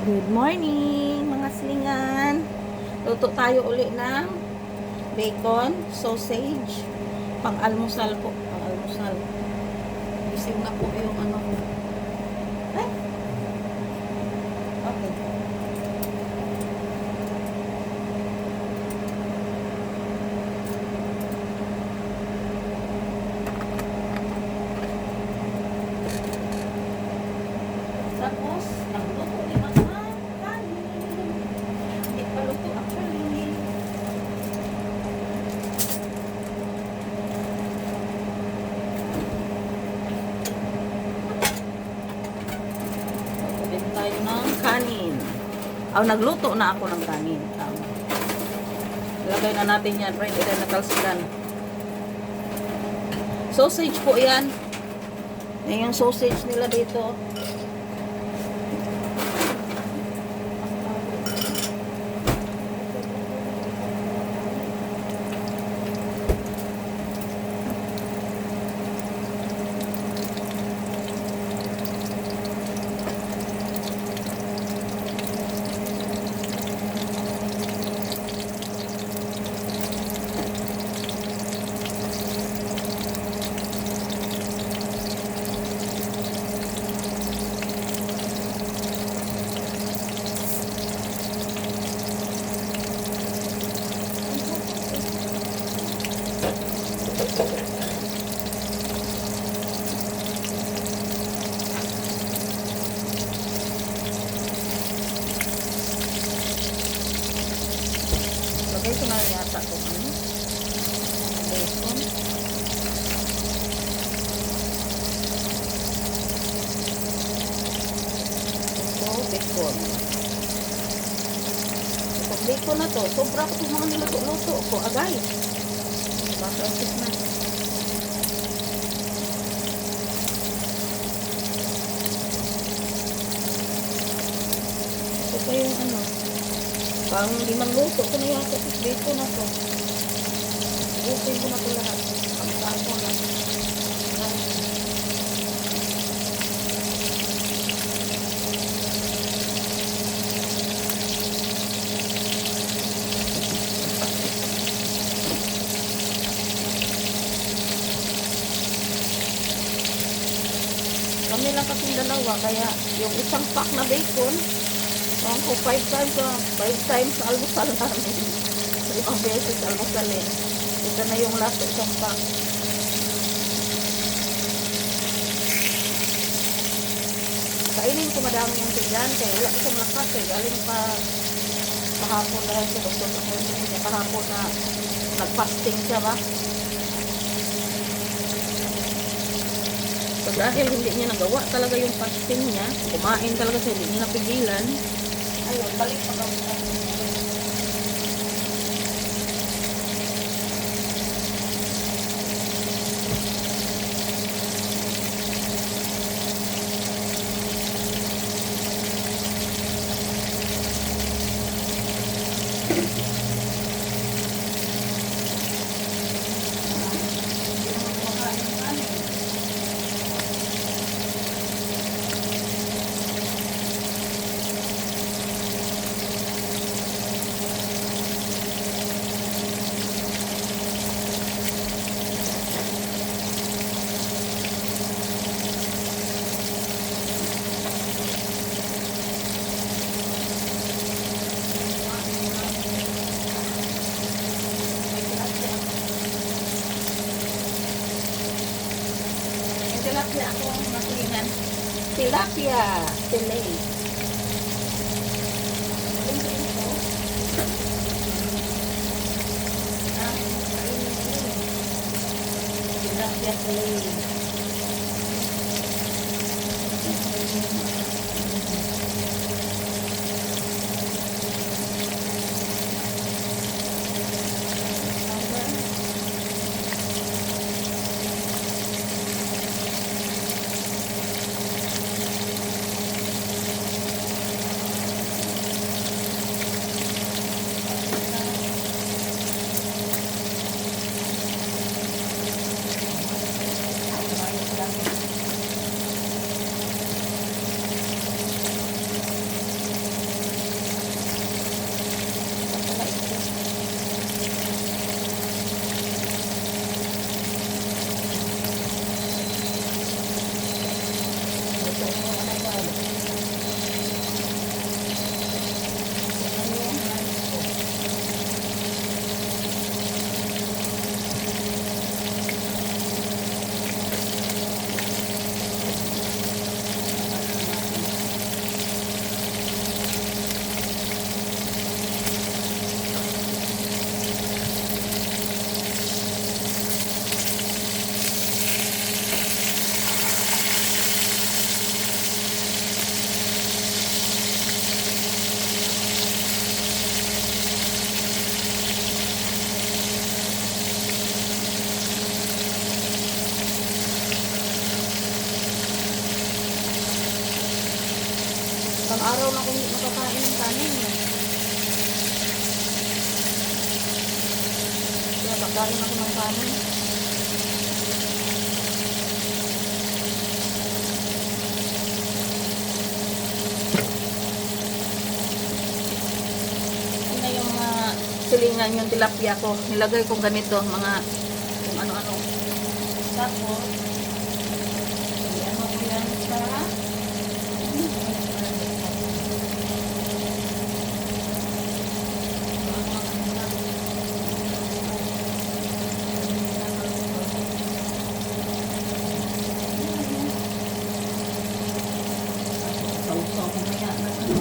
Good morning mga slingan. Luto tayo uli ng bacon, sausage, pang-almusal po. Pang-almusal. Gising na po yung ano. Ay! Okay. Tapos, ang luto ni Mama, kanin. Hindi pa luto actually. Lutuin tayo ng kanin. Nagluto na ako ng kanin. Lagay na natin yan. Right, ilan na talsikan. Sausage po yan. Yan yung sausage nila dito. Lagay ko na yata kung ano. Bacon. Ito, bacon. Itong bacon na to, sobra ko itong mga niluto-luto ko. Agay. Basta usip na. Ito pa yung ano. Pang 5 luto ko na yata itong bacon na to. Bukin ko na ito lahat. Pagkaan ko na. Kami lang kasing dalawa, kaya yung isang pack na bacon, ewan ko 5 times sa almusal namin. 5 beses almusalin. Ito na yung last isang pack. Kainin ko madami yung tigyan, kaya wala ko siyang lakas eh. Galing pa kahapon dahil sa doktor ako niya kahapon na nag-fasting siya ba? So dahil hindi niya nagawa talaga yung fasting niya, kumain talaga siya, hindi niya napigilan. Ayun, balik pa kami. Tilapia ako masulingan. Tilapia. Fillet. Tilapia fillet. Pang araw na akong hindi nakakain ng kanin. Kaya kakain ako ng kanin. Yun na yung mga silingan yung tilapia ko. Nilagay kong ganito, mga kung ano-ano. Tapos, i-ano ko yan sa sausaw ko maya na ano.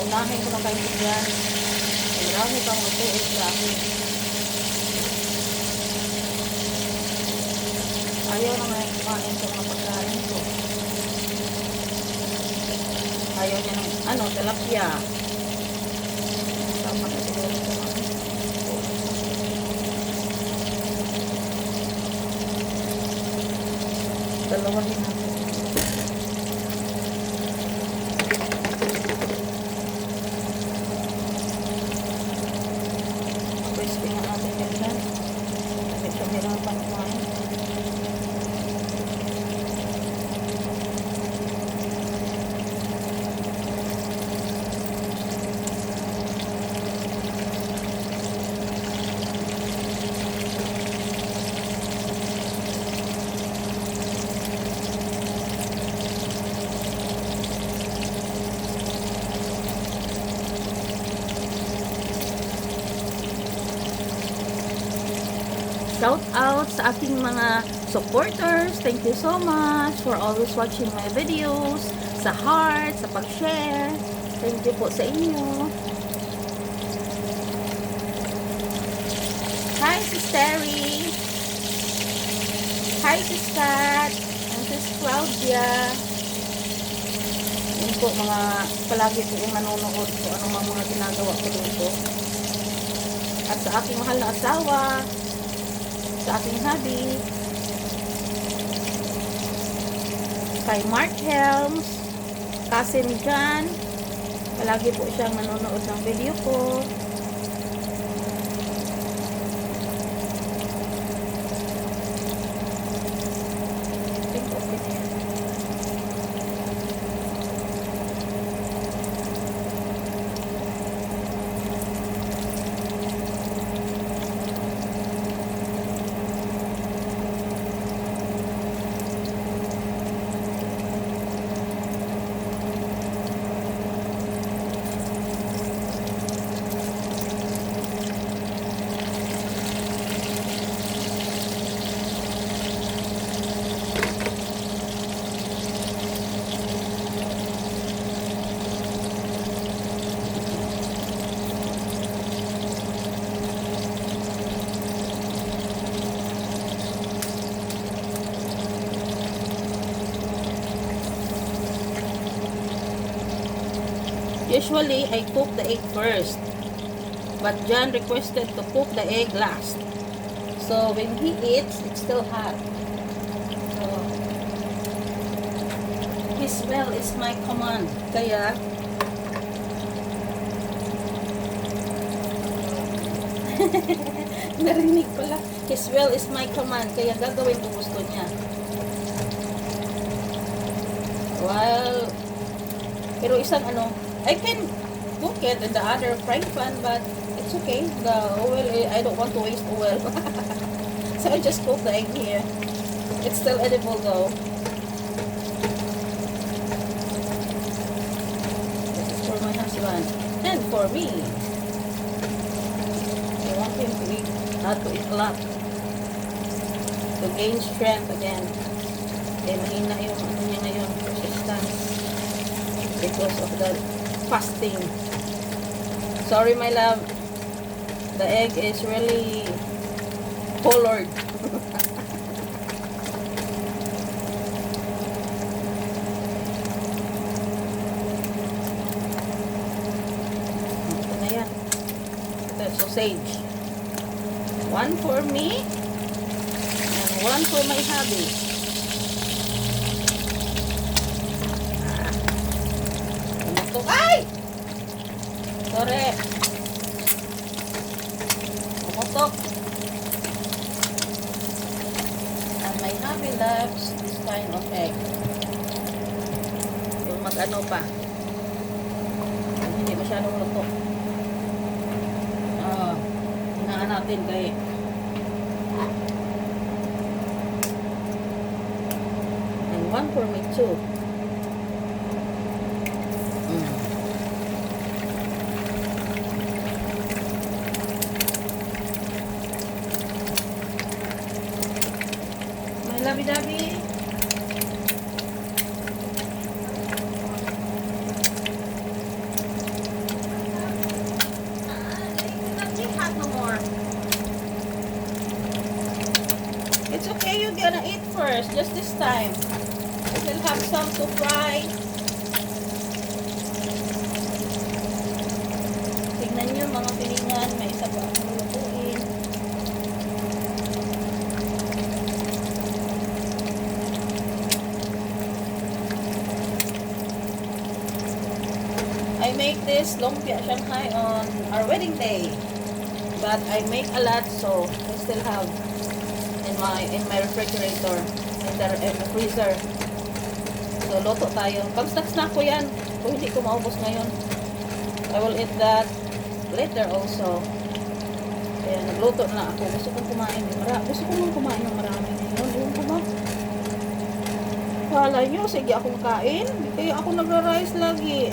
Unahin ko na kayo dyan. Marami pang utuin sa akin. Ayaw na nga kumain sa mga pagkain ko. Ayaw niya ng, ano, tilapia. Tama na siguro sa mga. Dalawahin na. Crispy nga natin yan dyan. Medyo hirapan kumain. Shout out sa aking mga supporters. Thank you so much for always watching my videos. Sa heart, sa pag-share. Thank you po sa inyo. Hi, Sis Terry. Hi, Sis Kat. And Sis Claudia. Yun po, mga palagi po yung nanonood ko anong mga ginagawa ko dito. At sa aking mahal na asawa, sa aking hubby, kay Mark Helms, Cousin John, palagi po siyang nanonood ng video ko. Usually, I cook the egg first. But John requested to cook the egg last. So, when he eats, it's still hot. So, his smell is my command. Kaya, narinig pala. His will is my command. Kaya gagawin ko gusto niya. Well, pero isang I can cook it in the other frying pan, but it's okay. The oil, I don't want to waste oil. So I just cook the egg here. It's still edible though. This is for my husband. And for me. I want him to eat, not to eat a lot. To gain strength again. Eh, mahina yung niya ngayon, resistance. Because of the fasting. Sorry, my love. The egg is really colored. Ito na yan. Ito, sausage. One for me and one for my hubby. Tumutok. Ay! Sorry. Tumutok. And my hubby loves this kind of egg. Yung mag-ano pa. Hindi masyadong luto. Hinaan natin kay and one for me too. My lovey-dovey. It's okay, you're gonna eat first, just this time. We'll have some to fry. Tignan nyo mga pilingan, may isa pa akong lutuin. I make this lumpia Shanghai on our wedding day. But I make a lot, so I still have in my refrigerator, in the freezer. So, loto tayo. Pag snack ko yan, kung hindi ko maubos ngayon, I will eat that later also. Kaya, nagluto na ako. Gusto kong kumain. Gusto kong kumain ng marami ngayon. Ewan ko ba? Kala nyo, sige akong kain. Kaya ako nagra-rice lagi.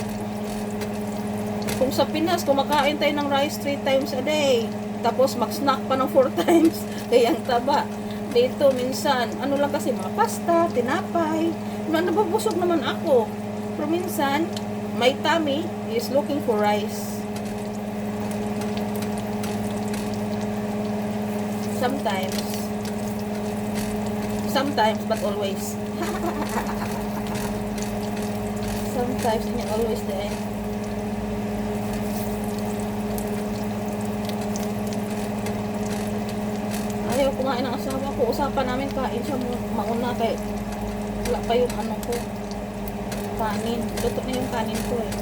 Kung sa Pinas, kumakain tayo ng rice 3 times a day. Tapos, mag-snack pa ng 4 times. Kaya ang taba. Dito, minsan, ano lang kasi, mga pasta, tinapay. Nababusog naman ako. Pero minsan, my tummy is looking for rice. Sometimes, but always. Sometimes, and always there. Ayaw kumain ng asawa ko. Usapan namin kain siya mauna kay wala pa yung ano ko. Kanin. Luto na yung kanin ko eh.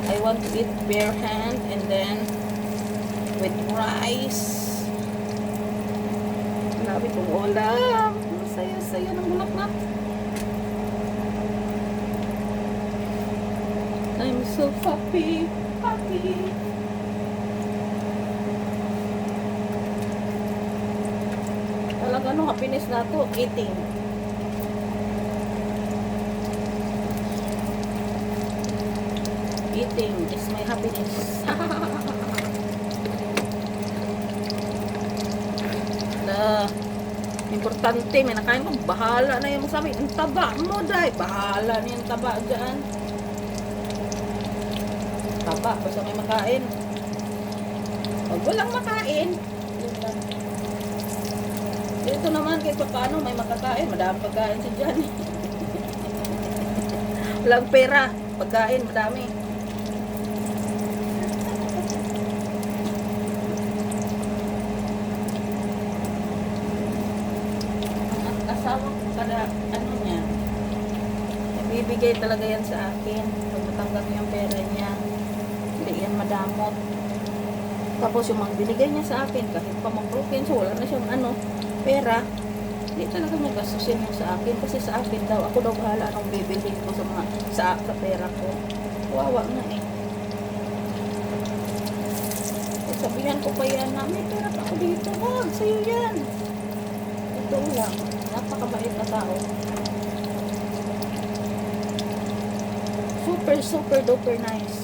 I want to eat bare hand and then with rice. Grabe kong ulam. Saya-saya ng bulaklak. I'm so happy. Talaga happiness na to, eating. Eating is my happiness. Importante, may nakain ko, bahala na yung sabi, ang taba mo, day. Bahala na yung taba dyan. Taba, basta may makain. Pag walang makain, dito naman kahit paano may makakain, madami pagkain siya dyan. Walang pera, pagkain, madami. asawa ko kada ano niya. Ibibigay talaga yan sa akin. Pag natanggap niya ang pera niya, hindi yan madamot. Tapos yung mga binigay niya sa akin, kahit pa mag-broken, so wala na siyang ano, pera, hindi talaga magastusin yung sa akin. Kasi sa akin daw, ako daw bahala anong bibilhin ko sa mga, sa pera ko. Wawa nga eh. Sabihan ko pa yan na, may pera pa ako dito. Wag, sa'yo yan. Ito lang. Napakabait na tao. Super, super duper nice.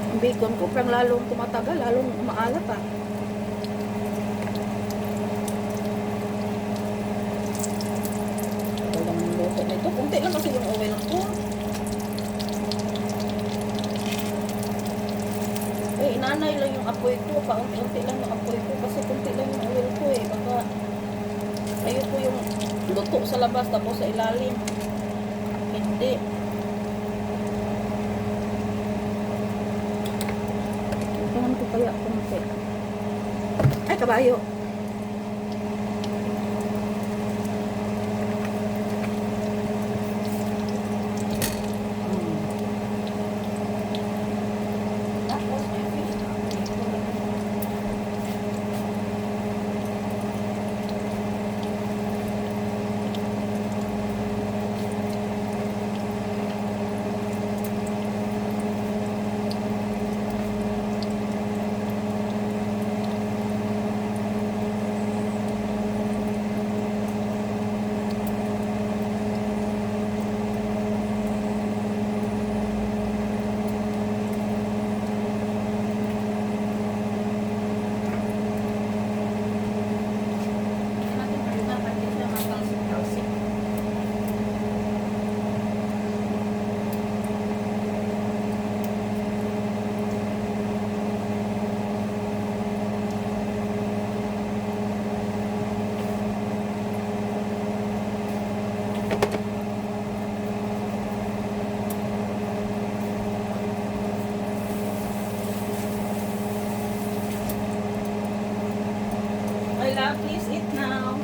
Ang bacon ko, parang lalong tumatagal, lalong umaalat pa. Tagal naman yung luto nito. Kunti lang kasi yung oil ko. Eh, inanay lang yung apoy ko. Paunti-unti lang yung apoy ko. Kasi kunti lang yung oil ko eh. Baka ayoko yung luto sa labas tapos sa ilalim. Hindi. Tingnan ko kaya kunti. Ay, kabayo. Tapos may fish. My love, please eat now.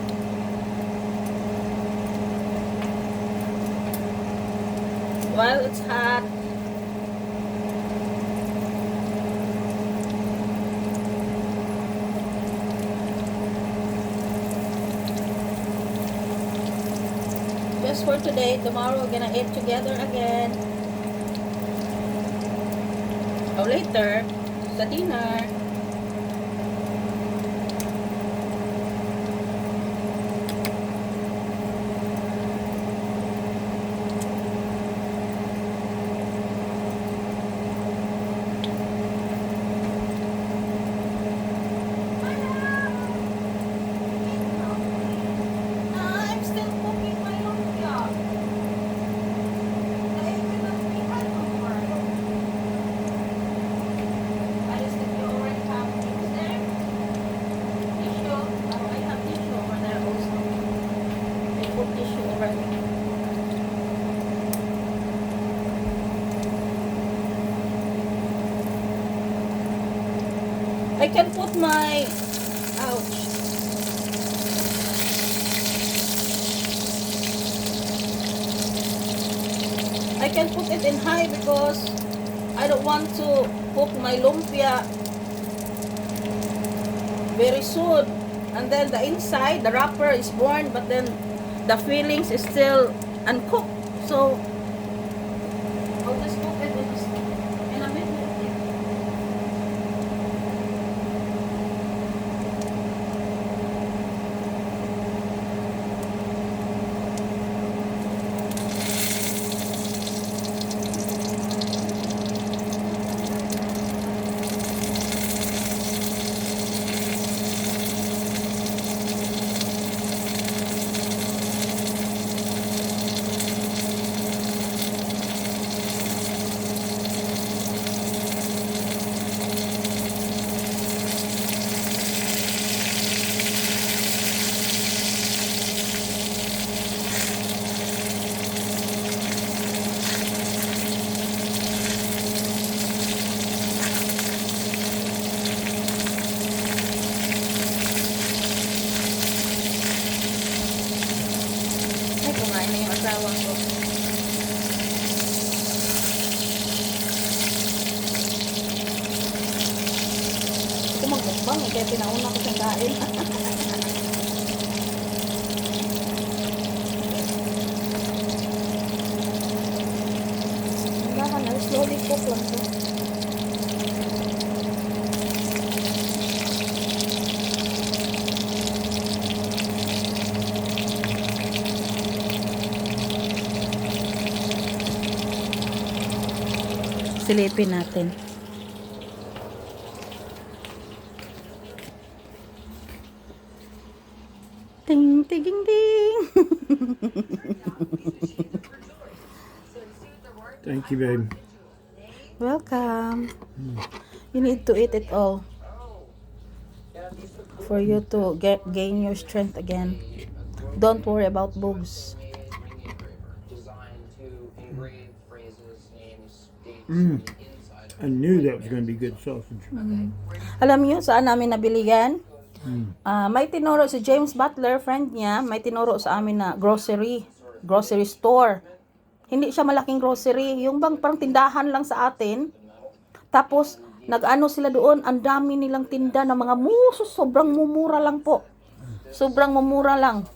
While it's hot. Just for today, tomorrow we're gonna eat together again. Or later, sa dinner. I can put my, ouch. I can put it in high because I don't want to cook my lumpia very soon. And then the inside, the wrapper is born, but then the fillings is still uncooked. So I'll just cook it in a minute. mukbang eh, kaya pinauna ko siyang kain. Wala na, slowly cook lang to. Silipin natin. Ting, ting, ting. Thank you, babe. Welcome. You need to eat it all for you to gain your strength again. Don't worry about boobs. I knew that was going to be good sausage. Alam niyo saan namin nabili yan? May tinuro si James Butler, friend niya, may tinuro sa amin na grocery store. Hindi siya malaking grocery, yung bang parang tindahan lang sa atin. Tapos nag-ano sila doon, ang dami nilang tinda ng mga muso, sobrang mumura lang po. Sobrang mumura lang.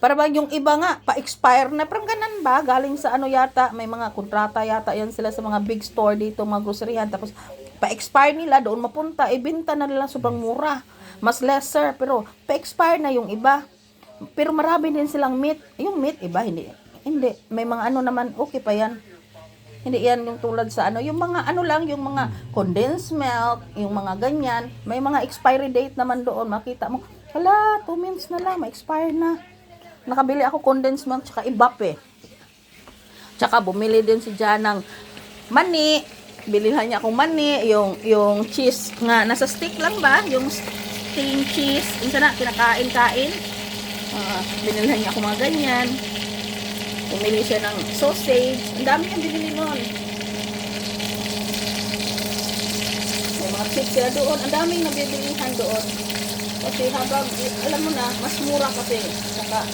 Para bang yung iba nga, pa-expire na, parang ganun ba? Galing sa ano yata, may mga kontrata yata yan sila sa mga big store dito, mga groceryhan. Tapos, pa-expire nila, doon mapunta, ibenta na nila sobrang mura. Mas lesser, pero pa-expire na yung iba. Pero marami din silang meat. Yung meat, iba, hindi. Hindi. May mga ano naman, okay pa yan. Hindi yan yung tulad sa ano. Yung mga ano lang, yung mga condensed milk, yung mga ganyan. May mga expiry date naman doon. Makita mo, hala, 2 months na lang, ma-expire na. Nakabili ako condensed milk tsaka ibap eh. Tsaka bumili din si Jan ng mani. Bilhan niya akong mani, yung cheese nga nasa stick lang ba? Yung string cheese, yung sana kinakain-kain. Binilhan niya ako mga ganyan. Bumili siya ng sausage. Ang dami niyang binili noon. May mga chips sila doon. Ang daming nabibilihan doon. Kasi habang, alam mo na, mas mura kasi. Saka,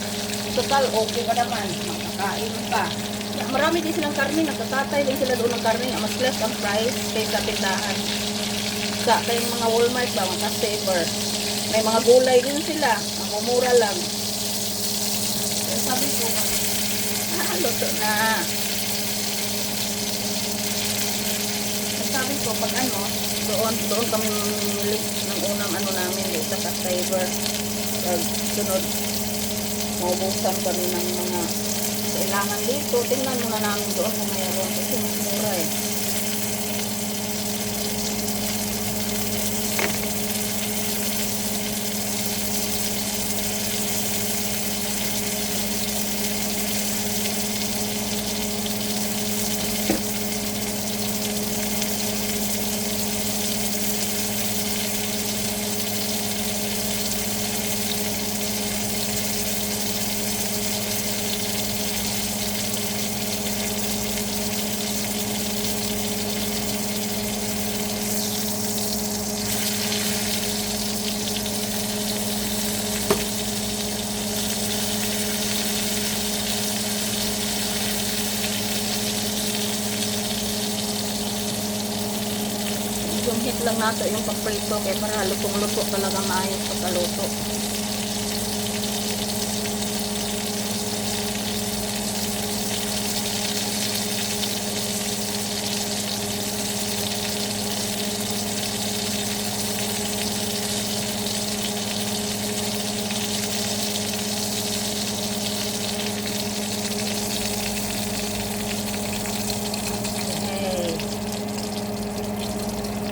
total, okay ka naman. Makakain ka. Marami din silang karne. Nagkakatay din sila doon ng karne. Mas less ang price kaysa tindahan. Sa kayong mga Walmart ba, mga saver. May mga gulay din sila. Ang mura lang. Kaya sabi ko, luto na. Sabi ko, pag ano, doon kami mamimili ng unang ano namin dito sa saver. Pag sunod, maubusan kami ng mga kailangan dito. Tingnan muna namin doon kung mayroon. Kasi mas mura eh. Yung hit lang nato yung paprito kaya para lutong-luto talaga maayos pagkaluto.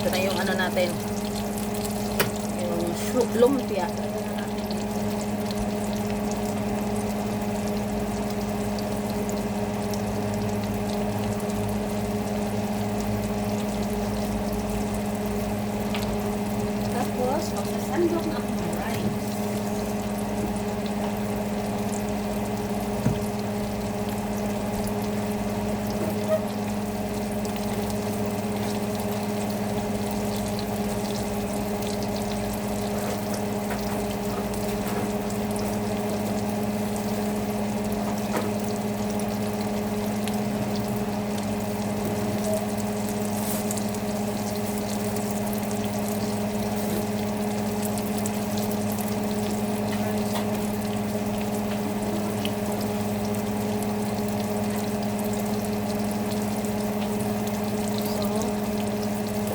Ito na yung ano natin. Yung lumpia. Tapos, magsasandok na ako ng rice.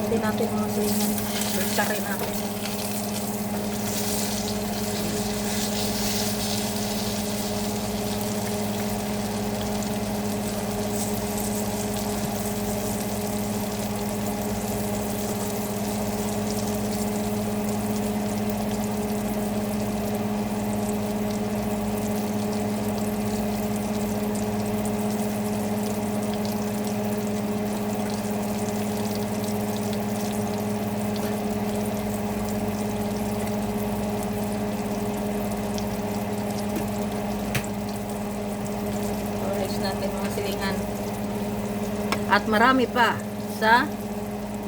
din natin mga silingan. Bertarin natin. Natin mga silingan at marami pa sa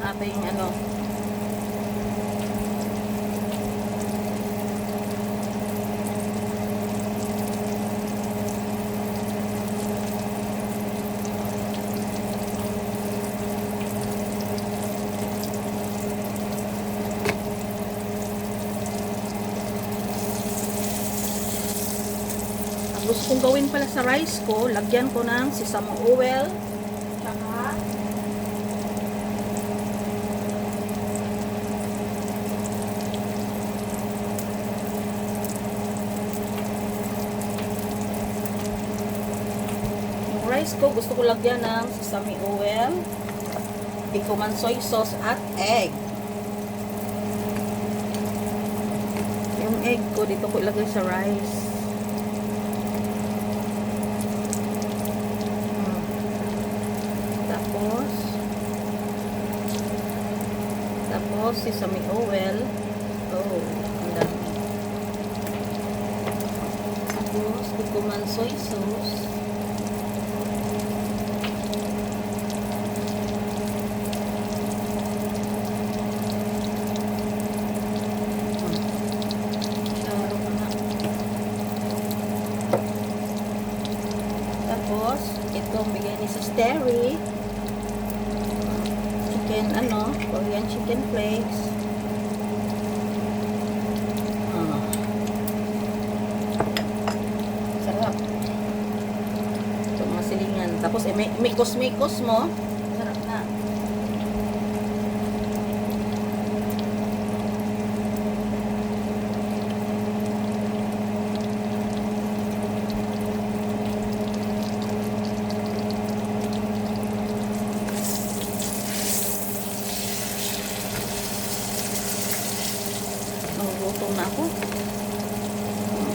ating ano gusto kong gawin pala sa rice ko, lagyan ko ng sesame oil, tsaka yung rice ko, gusto ko lagyan ng sesame oil, ikuman soy sauce at egg. Yung egg ko, dito ko ilagay sa rice. Tapos sesame oil. Oh, ang dami. Tapos ikuman soy sauce. Tapos itong bigay ni sa Terry. Korean chicken flakes. Sarap. Ito mga silingan. Tapos mikos-mikos mo. Sarap na. Gutom na ako.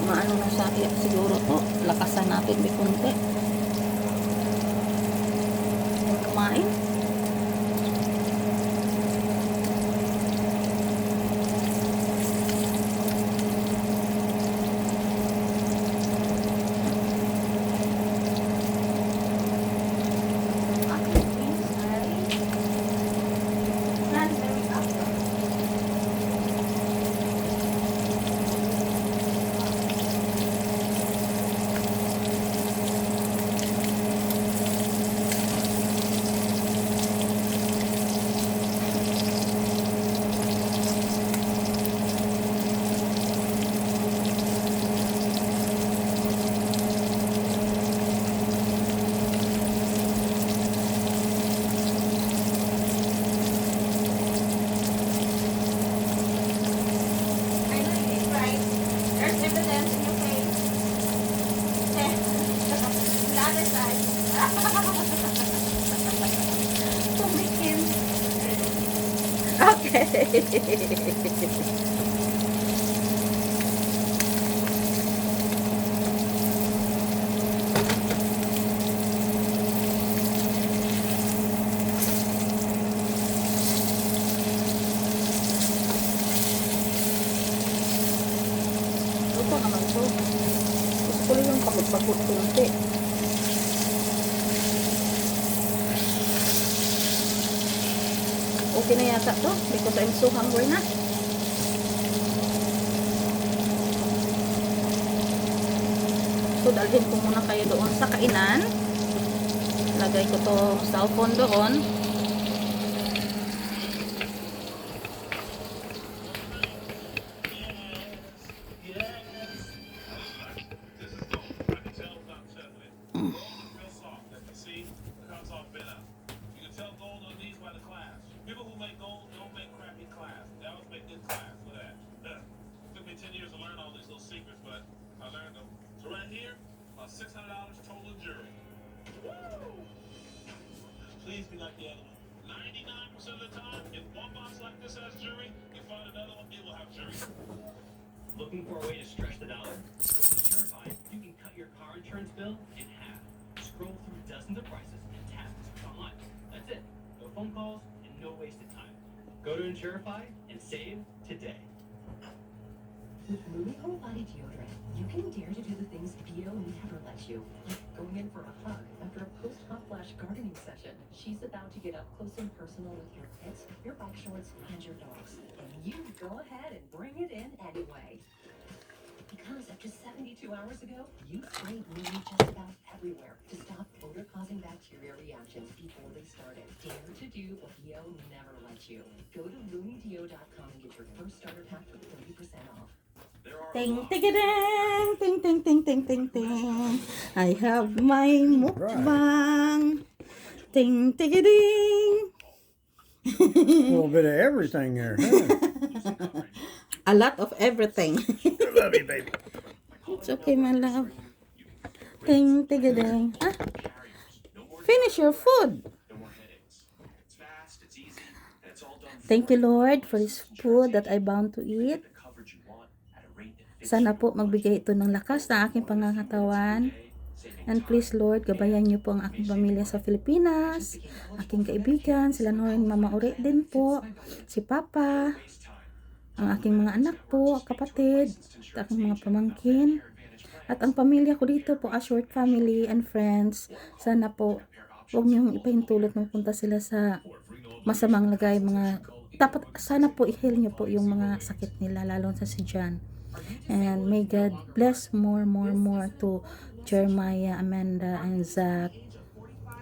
Maano na sa akin siguro to. Lakasan natin may konti. Yung kumain. Luto naman to. Gusto ko lang yung pagod-pagod kunti. Okay na yata to because I'm so hungry na. So, dalhin ko muna kayo doon sa kainan. Lagay ko to cellphone doon. People who make gold 99% of the time, if one box like this has jury, you find another one, it will have jury. Looking for a way to stretch the dollar? With Insurify, you can cut your car insurance bill in half. Scroll through dozens of prices and tap it's online. That's it. No phone calls and no wasted time. Go to Insurify and save today. With Lumi Whole Body Deodorant, you can dare to do the things BO never lets you, like going in for a hug after a post-hot flash gardening session. She's about to get up close and personal with your pets, your bike shorts, and your dogs. And you go ahead and bring it in anyway. Because after 72 hours ago, you sprayed Lumi just about everywhere to stop odor-causing bacteria reactions before they started. Dare to do what BO never lets you. Go to LumiDeo.com and get your first starter pack for 30% off. Ting, ting, ting, ting, ting, ting, ting, ting. I have my mukbang. Ting, ting, ting. A little bit of everything there, huh? A lot of everything. I love you, baby. It's okay, my love. Ting, ting, ting. Ah, finish your food. Thank you, Lord, for this food that I bound to eat. Sana po magbigay ito ng lakas sa aking pangangatawan. And please, Lord, gabayan niyo po ang aking pamilya sa Pilipinas, aking kaibigan, sila Noy, Mama Uri din po, si Papa, ang aking mga anak po, kapatid, at aking mga pamangkin, at ang pamilya ko dito po, a short family and friends. Sana po, huwag niyong ipahintulot na punta sila sa masamang lagay, dapat sana po i-heal niyo po yung mga sakit nila, lalo sa si John. And may God bless more to Jeremiah, Amanda, and Zach,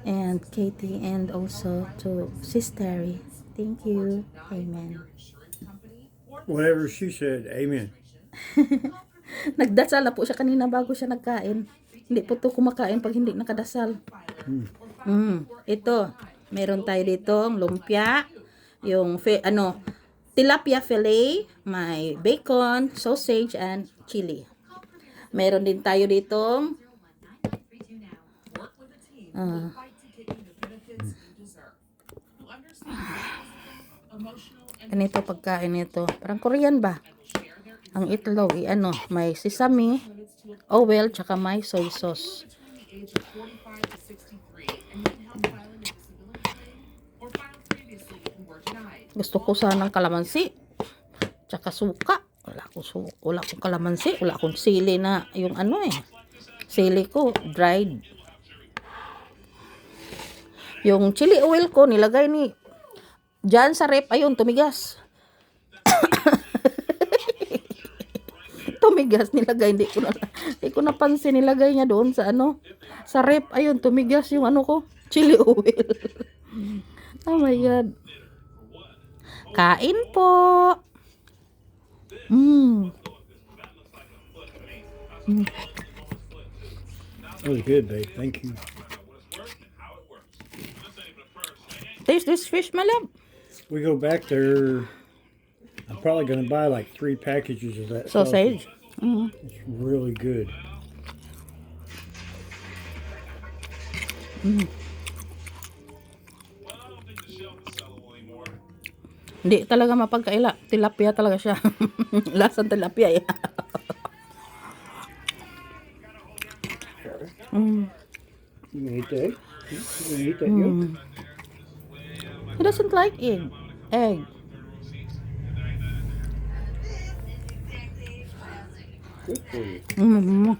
and Katie, and also to Sis Terry. Thank you. Amen. Whatever she said, amen. Nagdasal na po siya kanina bago siya nagkain. Hindi po to kumakain pag hindi nakadasal. Ito, meron tayo ditong lumpia, yung tilapia fillet, may bacon, sausage, and chili. Meron din tayo ditong ganito pagkain nito. Parang Korean ba? Ang itlog, may sesame, oil, tsaka may soy sauce. Gusto ko sanang kalamansi, tsaka suka. Wala akong kalamansi, wala akong sili na yung sili ko, dried. Yung chili oil ko, nilagay ni dyan sa rep, ayun, tumigas. Tumigas, nilagay, hindi ko napansin, nilagay niya doon sa rep, ayun, tumigas yung ko, chili oil. Oh my God. Kain po. That was good, babe. Thank you. Taste this fish, my love. We go back there. I'm probably going to buy like 3 packages of that Sausage. It's really good. Hindi talaga mapagkaila. Tilapia talaga siya. Lasang tilapia eh. You can eat that. You can eat that yolk. He doesn't like egg. Good for you.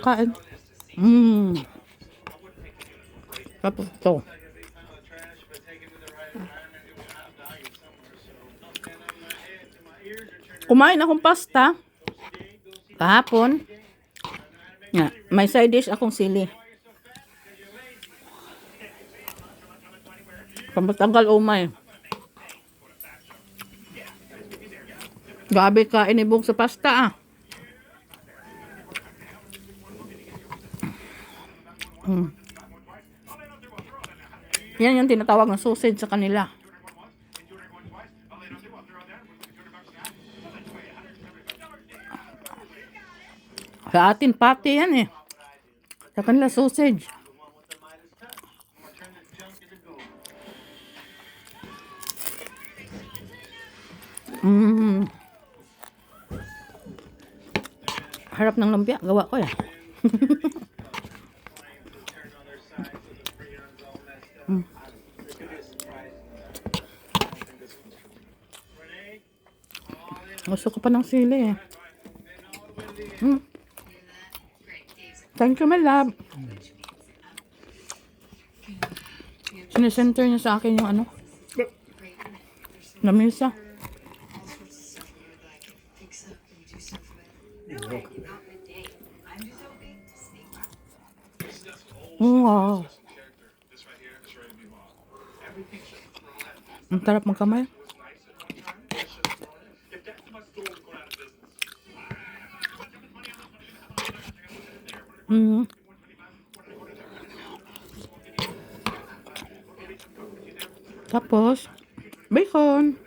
Kain. Tapos ito. Kumain akong pasta kahapon. May side dish akong sili. Pamatanggal umay. Gabi ka inibog sa pasta Yan yung tinatawag na sausage sa kanila. Sa atin, pati yan eh. Sa kanila, sausage. Mm. Harap ng lumpia. Gawa ko eh. Mm. Gusto ko pa ng sili eh. Mm. Thank you, my love. Sinesenter niya sa akin yung ano. Lamisa. Wow. This right here is ready to be bought. Every picture from the left. Ang tarap magkamay. If that's my store, we're going out of business. Mm. Tapos, bacon.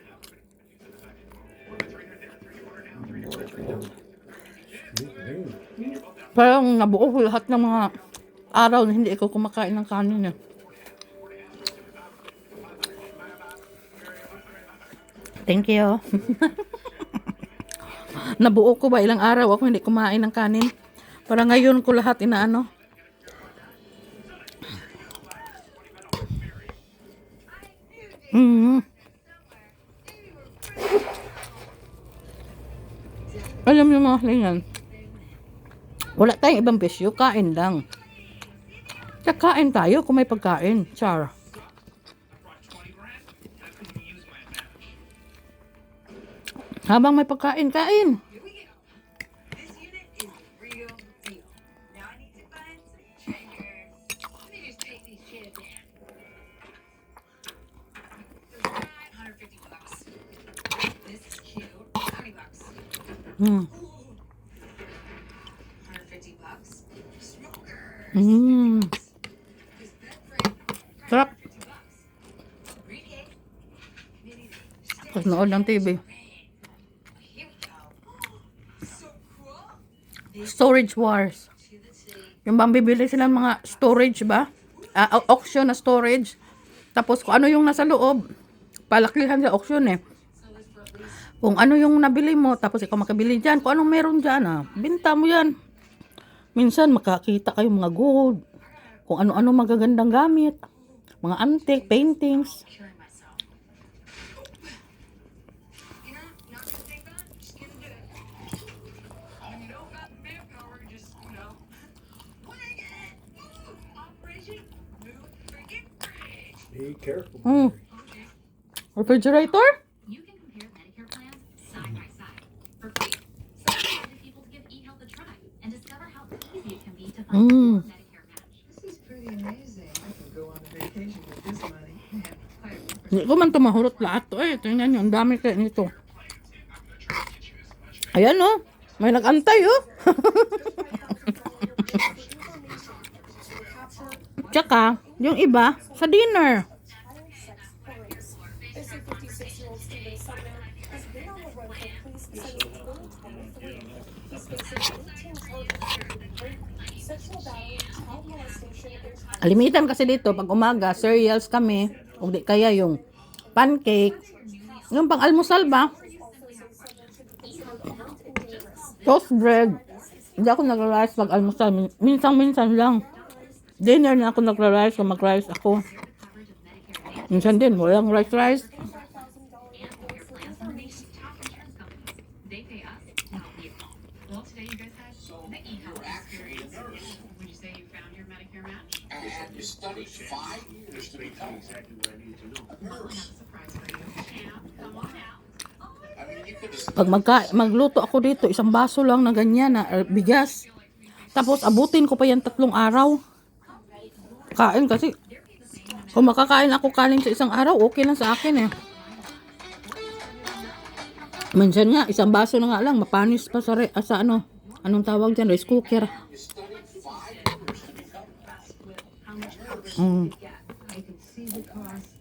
Parang nabuo ko lahat ng mga araw na hindi ako kumakain ng kanin eh. Thank you. Nabuo ko ba ilang araw ako hindi kumain ng kanin? Para ngayon ko lahat inaano. Mm. Alam niyo mga lingan, wala tayong ibang bisyo, kain lang. Kakain tayo kung may pagkain. Char. Habang may pagkain, kain. Here we go. This unit is real deal. Now I need to find some checkers. Let me just take these shit down. $150. This is cute. $20. Mm. $150. Smokers. Mm. This bed frame. Sarap. $50. Read it. Mini Tapos nood ng TV. Here we go. So cool. Storage Wars. To the T. Yung bang bibili sila ng mga storage ba? Auction na storage. Tapos kung ano yung nasa loob, palakihan sa auction eh. So it's for at least Kung ano yung nabili mo, tapos ikaw makabili dyan. Kung anong meron dyan, binta mo yan. Minsan makakita kayo mga gold. Kung ano-ano magagandang gamit. Mga antique, paintings. killing myself. You know, not gonna take that. Just gonna do it. When you don't got the manpower, just, wing it. Operation Move Freaking Bridge. Be careful. Mm. Refrigerator? You can compare Medicare plans side by side for free. So we invited people to give eHealth a try and discover how easy it can be to find your Medicare match. This is pretty amazing. I can go on a vacation with this money and have Hindi ko man tumahurot lahat to eh. Tingnan nyo, ang dami kayo nito. Ayan oh. May nag-antay oh. Tsaka, yung iba, sa dinner. This 56-year-old Steven Sumner has been on the run for police since 2023. He's facing 18 charges of rape, sexual battery, child molestation, and child Limitan kasi dito, pag umaga, cereals kami. O di kaya yung pancake. Yung pang almusal ba? also says Sumner should be considered armed and dangerous. Toast bread. Hindi ako nagra-rice pag almusal. Minsan-minsan lang. Dinner na ako nagra-rice kung mag-rice ako. Minsan din, walang rice. And Medicare plans from the nation's top insurance companies. They pay us to help you. Well, today you guys had the eHealth experience. Would you say you found your Medicare match? You studied 5 years to become Well, I have a surprise for you. Champ, come on out. I mean, you could have Pag magluto ako dito, isang baso lang na ganyan na bigas. Tapos abutin ko pa yan 3 araw. Kain kasi. Kung makakain ako kanin sa isang araw, okay lang sa akin eh. Minsan nga, isang baso na nga lang, mapanis pa sa, sa ano. Anong tawag dyan? Rice cooker. Mm. I can see the costs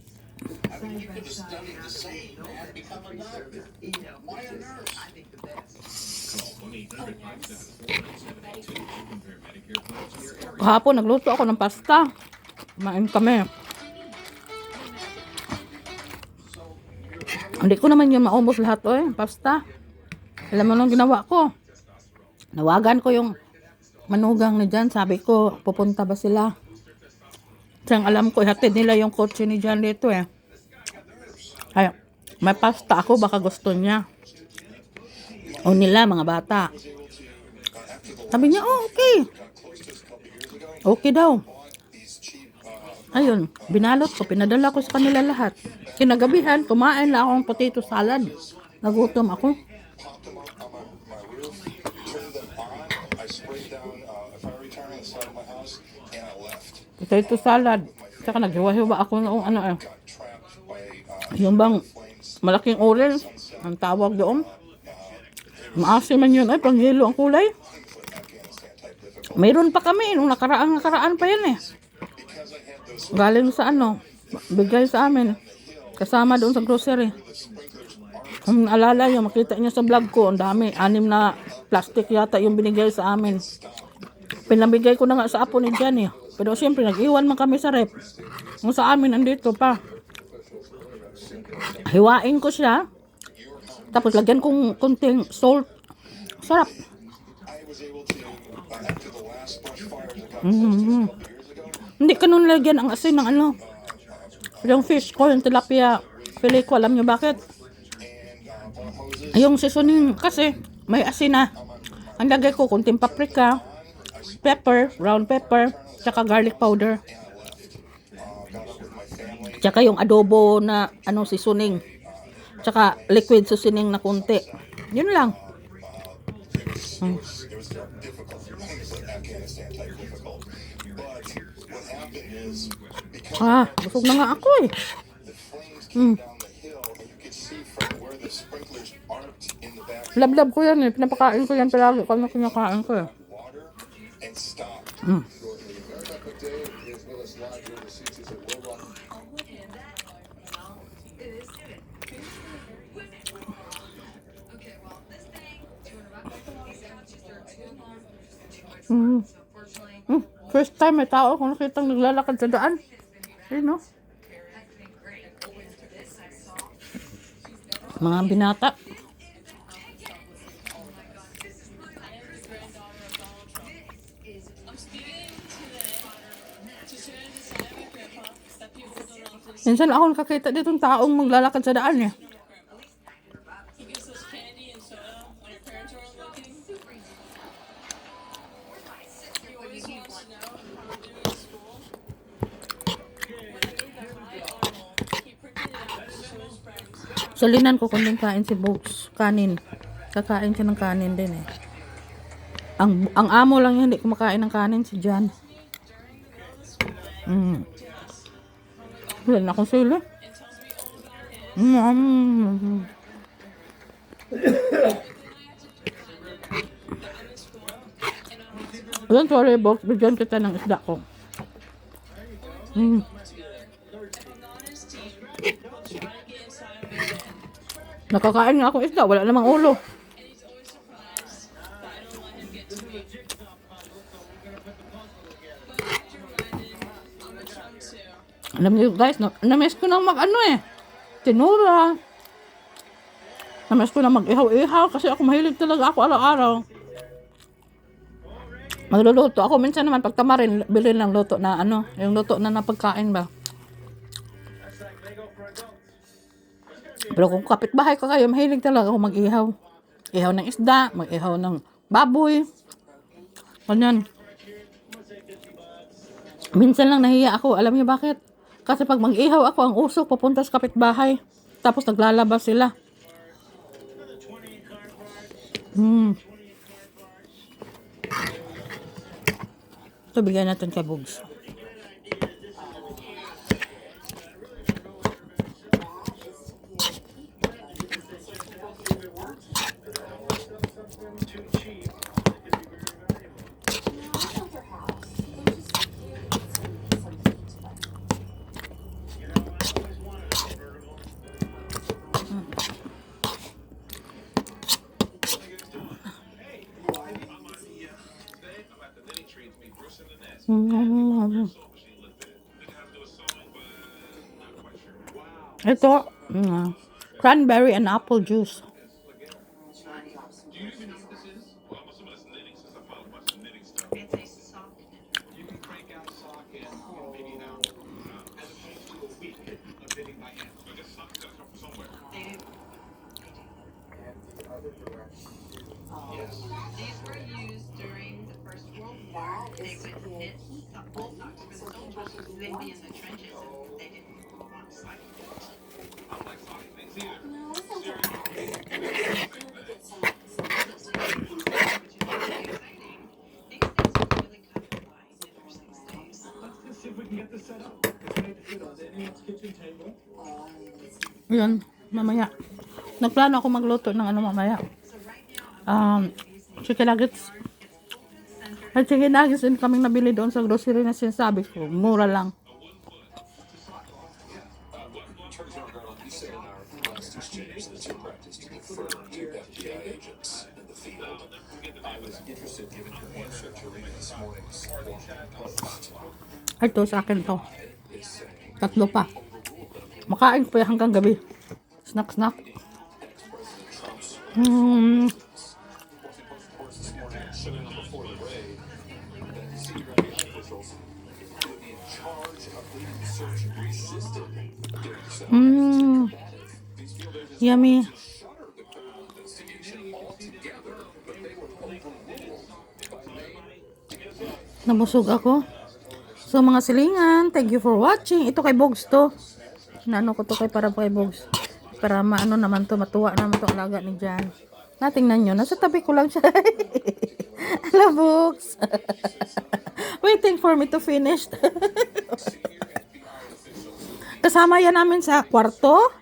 side by side. studied the same and become a doctor. Why a nurse? I think the best. Kahapon, nagluto ako ng pasta. Kumain kami. Hindi ko naman yun maubos lahat, pasta. Alam mo nung ginawa ko? Nawagan ko yung manugang ni Jan. Sabi ko, pupunta ba sila? Siyang alam ko, ihatid nila yung kotse ni Jan dito Ay, may pasta ako, baka gusto niya. O nila, mga bata. Sabi niya, okay. Okay daw. Ayun, binalot ko, pinadala ko sa kanila lahat. Kinagabihan, kumain na akong potato salad. Nagutom ako. Potato salad. Saka naghiwa-hiwa ako noong yung bang malaking orange, ang tawag doon. Maasim man yun, panghilo ang kulay. Mayroon pa kami, nung nakaraan pa yan Galing sa bigay sa amin. Kasama doon sa grocery. Kung alala nyo, makita nyo sa vlog ko, ang dami, 6 na plastic yata yung binigay sa amin. Pinabigay ko na nga sa apo ni Jan Pero siyempre, nag-iwan man kami sa rep. Kung sa amin, andito pa. Hiwain ko siya. Tapos lagyan kong kunting salt. Sarap. Hindi ka nun lagyan ang asin ng yung fish ko, yung tilapia fillet ko. Alam nyo bakit? Yung seasoning kasi may asin Ang lagay ko kunting paprika, pepper, brown pepper, tsaka garlic powder. Tsaka yung adobo na seasoning. Tsaka liquid seasoning na kunti. Yun lang. Busog na nga ako Lab-lab ko yan Pinapakain ko yan palagi kung kinakain ko First time may tao kung nakitang naglalakad sa daan. Mga binata. Minsan ako nakakita ditong taong maglalakad sa daan Salinan ko kung din kain si Boats. Kanin. Kakain siya ng kanin din Ang amo lang hindi kumakain ng kanin si Jan. Wala na akong sila. Don't worry, Boats. Bigyan kita ng isda ko. Nakakain nga akong isda, wala namang ulo. Alam niyo guys, na-miss ko nang tinura. Na-miss ko nang mag-ihaw-ihaw kasi ako mahilig talaga ako araw-araw. Magluluto ako minsan naman pag tamarin, bilhin lang luto na yung luto na napagkain ba. Pero kung kapitbahay ko kayo, mahilig talaga ako mag-ihaw. Ihaw ng isda, mag-ihaw ng baboy. Ganyan. Minsan lang nahiya ako. Alam niyo bakit? Kasi pag mag-ihaw ako, ang usok pupunta sa kapitbahay. Tapos naglalabas sila. Ito, bigyan natin kay Bugs. Ito, cranberry and apple juice. Do you even know what this is? Well, I'm assuming it's knitting since I found a bunch of knitting stuff. It tastes soft. You can crank out sock in, maybe an hour, as opposed to a week of knitting by hand. I guess something's gotta come from somewhere. They do. And the other direction. Yes. These were used during the First World War. They would knit wool socks for the soldiers. They'd be in the trenches and they didn't want to cycle. I don't like soggy things either. No, it's okay. Let's see if we can get this set up. It's made to fit on anyone's kitchen table. Yun, mamaya. Nagplano ako magluto ng ano mamaya. Chicken nuggets. At chicken nuggets din kaming nabili doon sa grocery na sinasabi ko. Mura lang. Attorney General Garland, you said in our last exchange that you practiced defer to FBI agents in the field. I was interested, given your answer to read this morning's Washington Post. Ito sa akin to. It's saying 3 pa. Makain pa hanggang gabi. Snack. President Trump's Washington Post reports this morning showing up before the raid that senior FBI officials who would be in charge of leading the search resisted doing so. These field agents Yummy. shuttered the criminal investigation altogether, but they were overruled by May. Nabusog ako. So mga silingan, thank you for watching. Ito kay Bogs to. Naano ko to para kay Bogs. Para maano naman to, matuwa naman to alaga ni Jan. Natingnan nyo, nasa tabi ko lang siya. Hello Bogs. Waiting for me to finish. Kasama yan namin sa kwarto.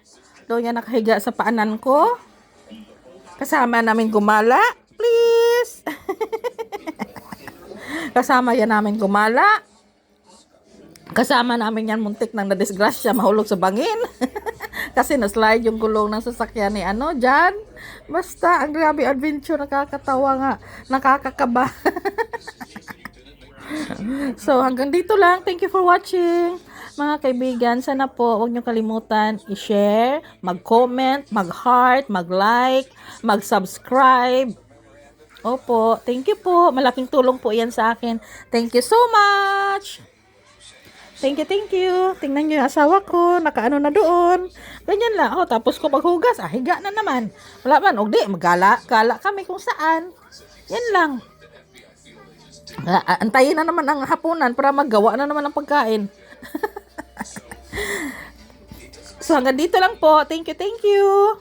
Doon yan nakahiga sa paanan ko. Kasama namin gumala. Please. Kasama yan namin gumala. Kasama namin yan muntik nang nadisgrasya, mahulog sa bangin. Kasi na-slide yung gulong ng sasakyan ni Jan. Basta, ang grabe adventure, nakakatawa nga, nakakakaba. So, hanggang dito lang. Thank you for watching. Mga kaibigan, sana po, huwag niyo kalimutan i-share, mag-comment, mag-heart, mag-like, mag-subscribe. Opo, thank you po. Malaking tulong po yan sa akin. Thank you so much. Thank you. Tingnan nyo yung asawa ko. Nakaano na doon. Ganyan lang. Oh, tapos ko maghugas. Higa na naman. Wala man. O di, magala kami kung saan. Yan lang. Antayin na naman ang hapunan para maggawa na naman ang pagkain. So, hanggang dito lang po. Thank you.